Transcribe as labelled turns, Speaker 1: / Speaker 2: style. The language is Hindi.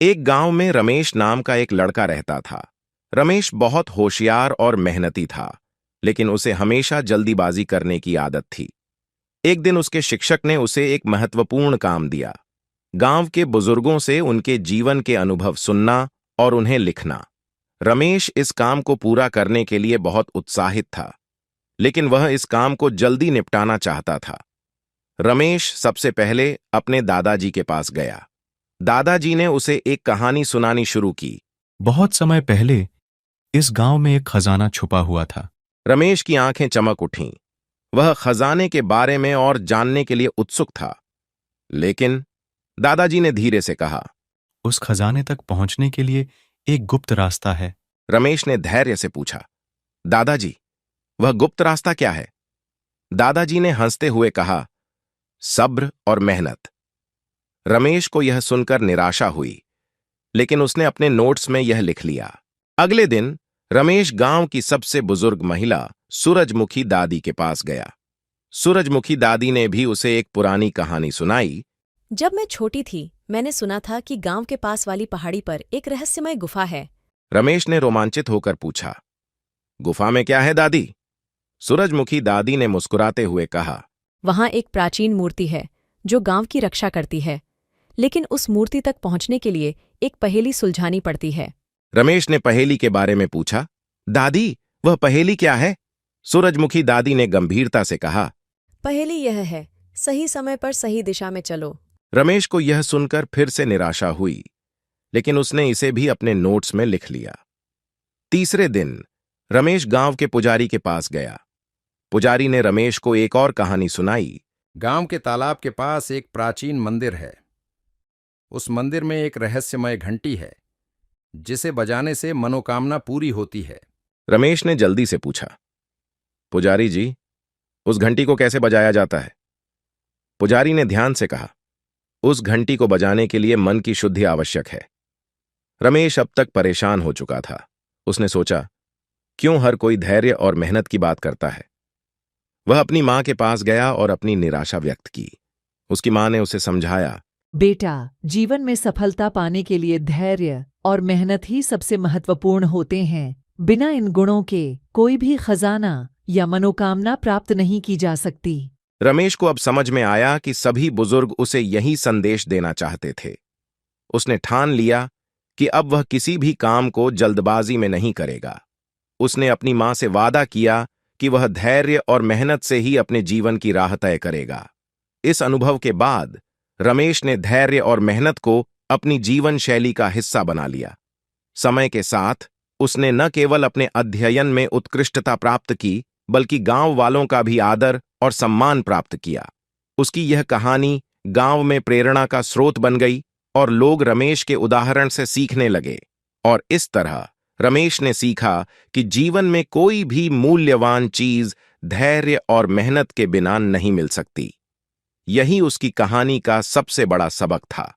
Speaker 1: एक गांव में रमेश नाम का एक लड़का रहता था। रमेश बहुत होशियार और मेहनती था, लेकिन उसे हमेशा जल्दीबाजी करने की आदत थी। एक दिन उसके शिक्षक ने उसे एक महत्वपूर्ण काम दिया, गांव के बुजुर्गों से उनके जीवन के अनुभव सुनना और उन्हें लिखना। रमेश इस काम को पूरा करने के लिए बहुत उत्साहित था, लेकिन वह इस काम को जल्दी निपटाना चाहता था। रमेश सबसे पहले अपने दादाजी के पास गया। दादाजी ने उसे एक कहानी सुनानी शुरू की।
Speaker 2: बहुत समय पहले इस गांव में एक खजाना छुपा हुआ था।
Speaker 1: रमेश की आंखें चमक उठीं। वह खजाने के बारे में और जानने के लिए उत्सुक था, लेकिन दादाजी ने धीरे से कहा।
Speaker 2: उस खजाने तक पहुंचने के लिए एक गुप्त रास्ता है।
Speaker 1: रमेश ने धैर्य से पूछा, दादाजी, वह गुप्त रास्ता क्या है? दादाजी ने हंसते हुए कहा, सब्र और मेहनत। रमेश को यह सुनकर निराशा हुई, लेकिन उसने अपने नोट्स में यह लिख लिया। अगले दिन रमेश गांव की सबसे बुजुर्ग महिला सूरजमुखी दादी के पास गया। सूरजमुखी दादी ने भी उसे एक पुरानी कहानी सुनाई।
Speaker 3: जब मैं छोटी थी, मैंने सुना था कि गांव के पास वाली पहाड़ी पर एक रहस्यमय गुफा है।
Speaker 1: रमेश ने रोमांचित होकर पूछा, गुफा में क्या है दादी? सूरजमुखी दादी ने मुस्कुराते हुए कहा,
Speaker 3: वहां एक प्राचीन मूर्ति है जो गांव की रक्षा करती है, लेकिन उस मूर्ति तक पहुंचने के लिए एक पहेली सुलझानी पड़ती है।
Speaker 1: रमेश ने पहेली के बारे में पूछा। दादी, वह पहेली क्या है? सूरजमुखी दादी ने गंभीरता से कहा,
Speaker 3: पहेली यह है, सही समय पर सही दिशा में चलो।
Speaker 1: रमेश को यह सुनकर फिर से निराशा हुई, लेकिन उसने इसे भी अपने नोट्स में लिख लिया। तीसरे दिन रमेश गांव के पुजारी के पास गया। पुजारी ने रमेश को एक और कहानी सुनाई।
Speaker 4: गांव के तालाब के पास एक प्राचीन मंदिर है। उस मंदिर में एक रहस्यमय घंटी है, जिसे बजाने से मनोकामना पूरी होती है।
Speaker 1: रमेश ने जल्दी से पूछा, पुजारी जी, उस घंटी को कैसे बजाया जाता है? पुजारी ने ध्यान से कहा, उस घंटी को बजाने के लिए मन की शुद्धि आवश्यक है। रमेश अब तक परेशान हो चुका था। उसने सोचा, क्यों हर कोई धैर्य और मेहनत की बात करता है? वह अपनी मां के पास गया और अपनी निराशा व्यक्त की। उसकी मां ने उसे समझाया,
Speaker 5: बेटा, जीवन में सफलता पाने के लिए धैर्य और मेहनत ही सबसे महत्वपूर्ण होते हैं। बिना इन गुणों के कोई भी खजाना या मनोकामना प्राप्त नहीं की जा सकती।
Speaker 1: रमेश को अब समझ में आया कि सभी बुजुर्ग उसे यही संदेश देना चाहते थे। उसने ठान लिया कि अब वह किसी भी काम को जल्दबाजी में नहीं करेगा। उसने अपनी मां से वादा किया कि वह धैर्य और मेहनत से ही अपने जीवन की राह तय करेगा। इस अनुभव के बाद रमेश ने धैर्य और मेहनत को अपनी जीवन शैली का हिस्सा बना लिया। समय के साथ उसने न केवल अपने अध्ययन में उत्कृष्टता प्राप्त की, बल्कि गांव वालों का भी आदर और सम्मान प्राप्त किया। उसकी यह कहानी गांव में प्रेरणा का स्रोत बन गई और लोग रमेश के उदाहरण से सीखने लगे। और इस तरह रमेश ने सीखा कि जीवन में कोई भी मूल्यवान चीज धैर्य और मेहनत के बिना नहीं मिल सकती। यही उसकी कहानी का सबसे बड़ा सबक था।